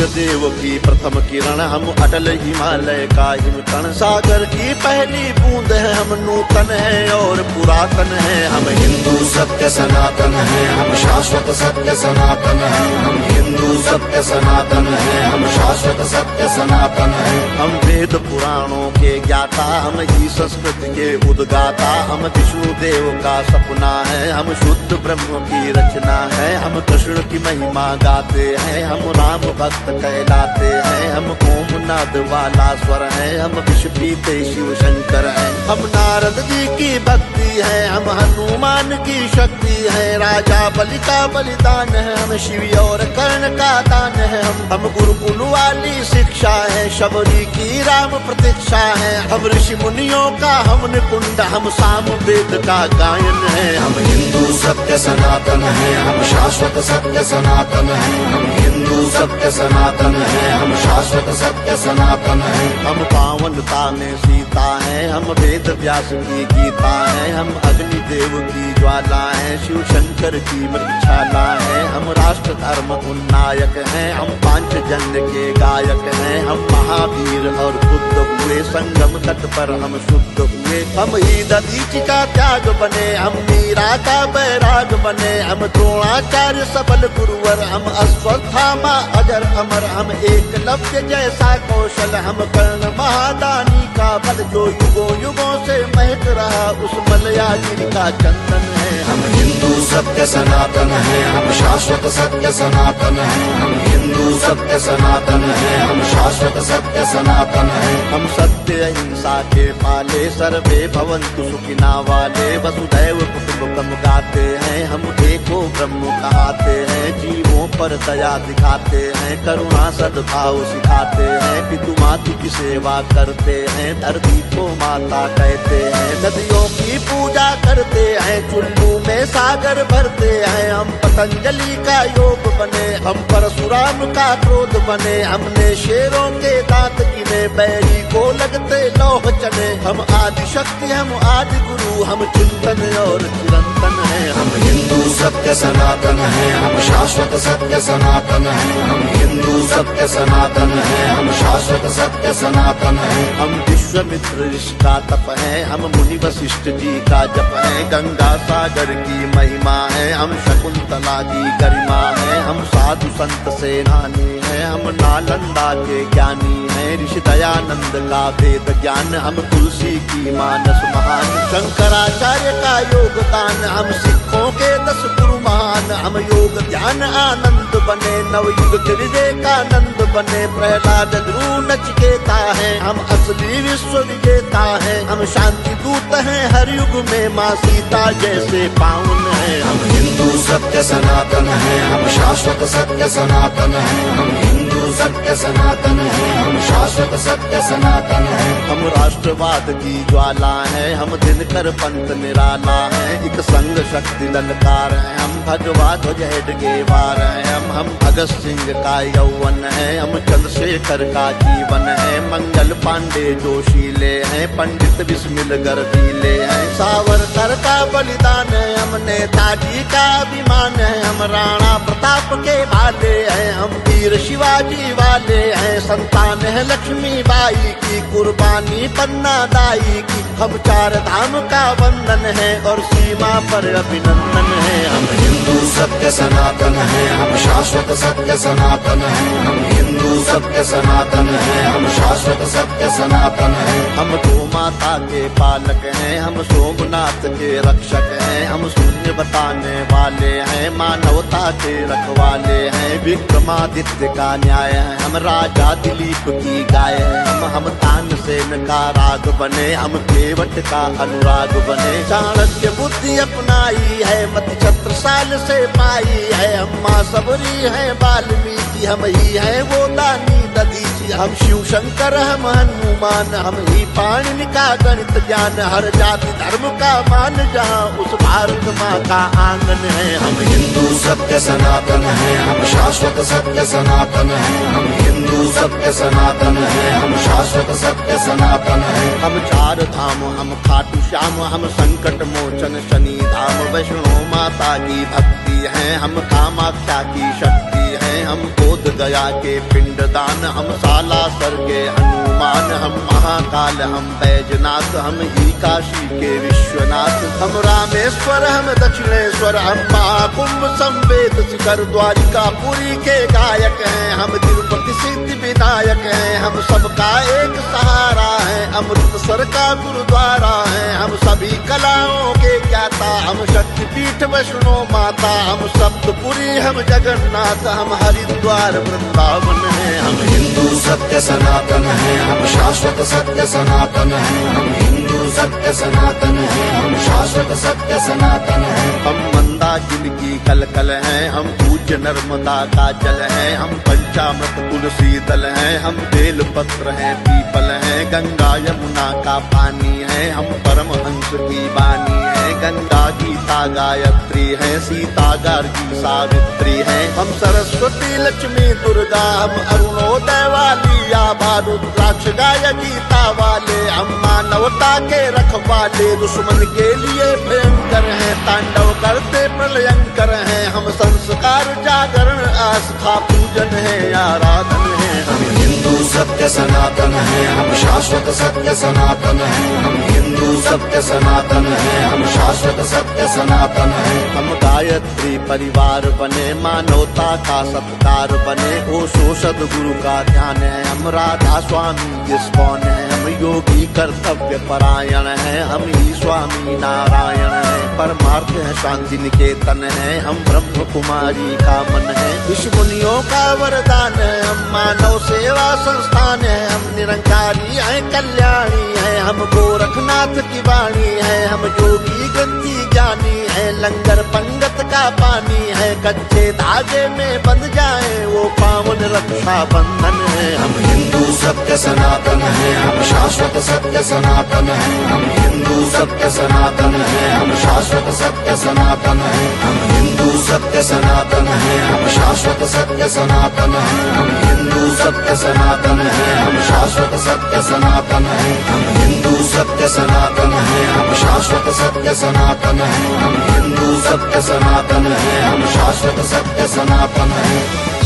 सूर्य देव की प्रथम किरण, हम अटल हिमालय का हिमकण। सागर की पहली बूंद है, हम नूतन है और पुरातन है। हम हिंदू सत्य सनातन है, हम शाश्वत सत्य सनातन है। हम हिंदू सत्य सनातन है, हम शाश्वत सत्य सनातन है। हम वेद पुराणों के ज्ञाता, हम ही संस्कृति के उद्गाता। हम विष्णु देव का सपना है, हम शुद्ध ब्रह्म की रचना है। हम कृष्ण की महिमा गाते हैं, हम राम भक्त कहलाते हैं। हम ओम नाद वाला स्वर है, हम विष पीते शिव शंकर है। हम नारद जी की भक्ति है, हम हनुमान की शक्ति है। राजा बलि का बलिदान है, हम शिव और कर्ण का दान है। हम गुरुकुल वाली शिक्षा है, शबरी की राम प्रतीक्षा है। हम ऋषि मुनियों का हम निकुंड, हम साम वेद का गायन है। हम हिंदू सत्य सनातन है, हम शाश्वत सत्य सनातन है। हम हिंदू सत्य सनातन है, हम शाश्वत सत्य सनातन है। हम पावनता में सीता है, हम वेद व्यास की गीता है। हम अग्नि देव की ज्वाला है, शिव शंकर की मृक्षाला है। हम राष्ट्र धर्म उन्नायक हैं, हम पांचजन्य के गायक हैं। हम महावीर और बुद्ध हुए, संगम तट पर हम शुद्ध हुए। हम ही दधीचि का त्याग बने, हम मीरा का बैराग बने। हम द्रोणाचार्य सबल गुरुवर, हम अश्वत्थामा अजर अमर। हम एकलव्य जैसा कौशल, हम कर्ण महादानी का बल। जो युगों युगों से महक रहा, उस मलयागिरी का चंदन है। हम हिंदू सत्य सनातन है, हम शाश्वत सत्य सनातन है। हम हिंदू सत्य सनातन है, हम शाश्वत सत्य सनातन है। हम सत्य अहिंसा के पाले, सर्वे भवन्तु सुखिना वाले। वसुधैव कुटुम्बकम् गाते हैं, हम एको ब्रह्म कहाते हैं। जीवों पर दया दिखाते हैं, करुणा सद्भाव सिखाते हैं। पितु मातु की सेवा करते हैं, धरती को माता कहते हैं। नदियों की पूजा करते हैं, चुल्लू में सागर भरते हैं। हम पतंजलि का योग बने, हम परशुराम का क्रोध बने। हमने शेरों के दांत गिने, बैरी को लगते लौह चने। हम आदि शक्ति, हम आदि गुरु, हम चिंतन और चिरंतन है। हम हिंदू सत्य सनातन है, हम शाश्वत सत्य सनातन है। हम हिंदू सत्य सनातन है, हम शाश्वत सत्य सनातन है। हम विश्वामित्र ऋषि का तप है, हम मुनि वशिष्ठ जी का जप है। गंगा सागर की महिमा है, हम शकुंतला की गरिमा है। हम साधु संत सेनानी है, हम नालंदा के ज्ञानी है। ऋषि दयानंद का वेद ज्ञान, हम तुलसी की मानस महान। शंकराचार्य का योगदान, हम सिखों के 10 गुरु महान। हम योग ध्यान आनंद बने, नवयुग के विवेकानंद बने। प्रहलाद ध्रुव नचिकेता है, हम असली विश्व विजेता है। हम शांति दूत हैं हर युग में, माँ सीता जैसे पावन है। हम हिंदू सत्य सनातन है, हम शाश्वत सत्य सनातन है। हम हिंदू सत्य सनातन है, हम शाश्वत सत्य सनातन है। हम राष्ट्रवाद की ज्वाला है, हम दिनकर पंथ निराला है। एक संग शक्ति ललकार है, हम भगवा ध्वज हेडगेवार है। हम भगत सिंह का यौवन है, हम चंद्रशेखर का जीवन है। मंगल पांडे जोशीले हैं, पंडित बिस्मिल गर्दीले हैं। सावरकर का बलिदान है, हम नेताजी का अभिमान है। हम राणा प्रताप के भाले हैं, हम वीर शिवाजी वाले हैं। संतान है लक्ष्मी बाई की, कुर्बानी पन्ना दाई की। हम 4 धाम का वंदन है और सीमा पर अभिनंदन है। हम हिंदू सत्य सनातन है, हम शाश्वत सत्य सनातन है। हम हिंदू सत्य सनातन है, हम शाश्वत सत्य सनातन है। हम गौ माता के पालक हैं, हम सोमनाथ के रक्षक हैं। हम शून्य बताने वाले हैं, मानवता के रखवाले हैं। विक्रमादित्य का न्याय है, हम राजा दिलीप की गाय है। हम तानसेन का राग बने, हम केवट का अनुराग बने। चाणक्य बुद्धि अपनाई है, मति छत्रसाल से पाई है। हम माँ सबरी है वाल्मीकि, हम ही है वो दानी दधीचि। हम शिव शंकर, हम हनुमान, हम ही पाणिनि का गणित ज्ञान। हर जाति धर्म का मान जहाँ, उस भारत माँ का आंगन है। हम हिंदू सत्य सनातन है, हम शाश्वत सत्य सनातन है। हम हिंदू सत्य सनातन है, हम शाश्वत सत्य सनातन है। हम 4 धाम, हम खाटू श्याम, हम संकट मोचन शनि धाम। वैष्णो माता की भक्ति है, हम कामाख्या की शक्ति है। हम हम बोध गया के पिंडदान, हम सालासर के हनुमान, हम महाकाल, हम बैजनाथ, हम ही काशी के विश्वनाथ, हम रामेश्वर, हम दक्षिणेश्वर, हम महाकुंभ संवेद शिखर द्वारिका पुरी के गायक हैं, हम तिरुपति सिद्धि विनायक हैं, हम सबका एक सहारा है, अमृतसर का गुरुद्वारा है, हम सभी कलाओं के ज्ञाता, हम शक्तिपीठ वैष्णो माता, हम सप्तपुरी, हम जगन्नाथ, हम हरिद्वार वृंदावन है, हम हिंदू सत्य सनातन है, हम शाश्वत सत्य सनातन है, हम हिंदू सत्य सनातन है, हम शाश्वत सत्य सनातन है। हम मंदाकिनी की कलकल हैं, हम पूज्य नर्मदा का जल है, हम पंचामृत तुलसी दल हैं, हम बेल पत्र हैं, पीपल हैं, गंगा यमुना का पानी है, हम परमहंस की वाणी है, गंगा गीता गायत्री है, सीता गार्गी सावित्री है, हम सरस्वती लक्ष्मी दुर्गा, हम अरुणोदय वाली या रुद्राक्ष गाय गीता वाले, हम मानवता के रखवाले, दुश्मन के लिए भयंकर हैं, तांडव करते प्रलयंकर हैं, हम संस्कार जागरण आस्था पूजन है, आराधन है। हम हिंदू सत्य सनातन है, हम शाश्वत सत्य सनातन है, हम हिंदू सत्य सनातन है, हम शाश्वत सत्य सनातन है। हम गायत्री परिवार बने, मानवता का सत्कार बने, ओशो सद्गुरु का ध्यान है, हम राधा स्वामी इस्कॉन है, हम योगी कर्तव्य परायण है, हम ही स्वामी नारायण है, परमार्थ है शांति निकेतन है, हम ब्रह्म कुमारी का मन है, ऋषि मुनियों का वरदान है, हम मानव सेवा संस्थान है, हम निरंकारी हैं कल्याणी है, हम गोरखनाथ की वाणी है, हम योगी ग्रंथी ज्ञानी है, लंगर पंगत का पानी है, कच्चे धागे में बंध जाए वो पावन रक्षा बंधन है। हम हिंदू सत्य सनातन है, हम शाश्वत सत्य सनातन है, हम हिंदू सत्य सनातन है, हम शाश्वत सत्य सनातन है, हम हिंदू सत्य सनातन है, हम शाश्वत सत्य सनातन है, हम हिंदू सत्य सनातन है, हम शाश्वत सत्य सनातन है, हम हिंदू सत्य सनातन है, हम शाश्वत सत्य सनातन है, हम हिंदू सत्य सनातन है, हम शाश्वत सत्य सनातन है।